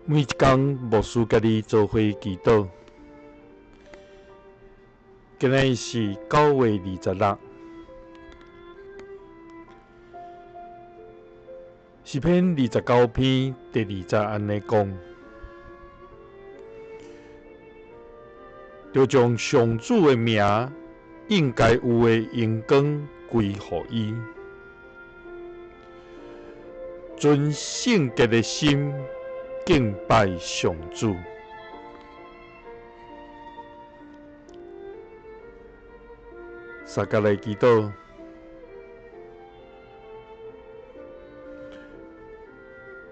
每一天，牧师家己做伙祈祷。今日是9月26日，诗篇29篇第20安尼讲：就将上主的名应该有的荣光归乎伊，存圣洁的心敬拜上主。大家来祈祷，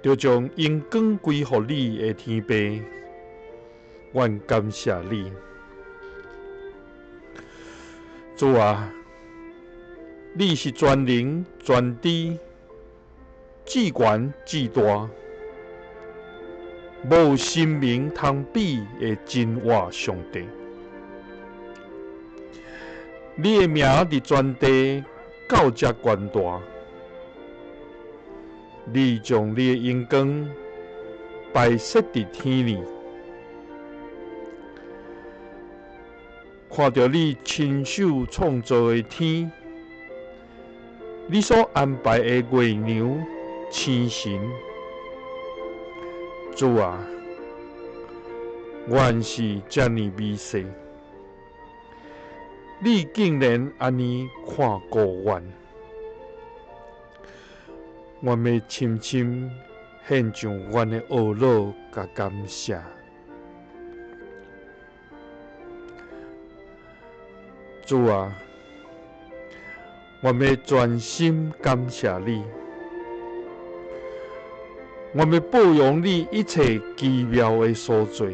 就将荣光归乎你的天父，愿感谢你。主啊，你是全能、全知、至悬至大，无神明通比的真活上帝。你的名伫全地到这悬大，你将你的荣光摆设伫天里，看到你亲手创造的天，你所安排的月亮、星辰，主啊，原是这么美丽。你竟然安尼看顾阮，阮要深深献上阮的懊恼甲感谢。主啊，阮要全心感谢你，阮要保养你一切奇妙的所做。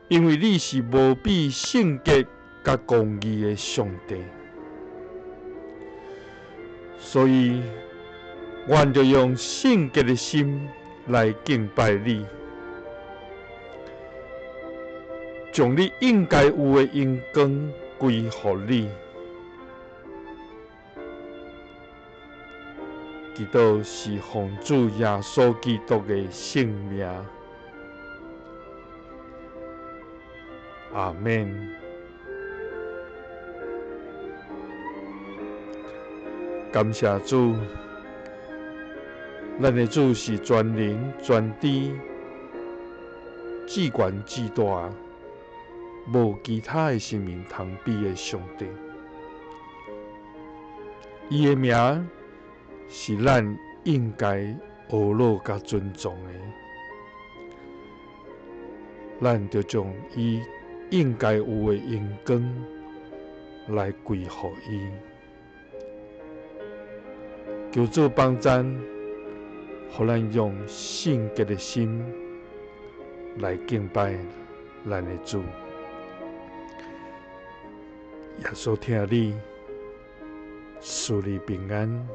因为你是无比圣洁甲公义的上帝，所以阮就用圣洁的心来敬拜你，将你应该有的荣光归乎你。祈祷是奉主耶稣基督的圣名。阿们。感谢主，咱的主是全能、全知、至悬至大，无其他的神明通比的上帝。伊的名是咱应该学乐甲尊重的，咱就将伊应该有的荣光来归乎伊。求主帮咱，互咱用圣洁的心来敬拜咱的主。耶稣听你，赐你平安。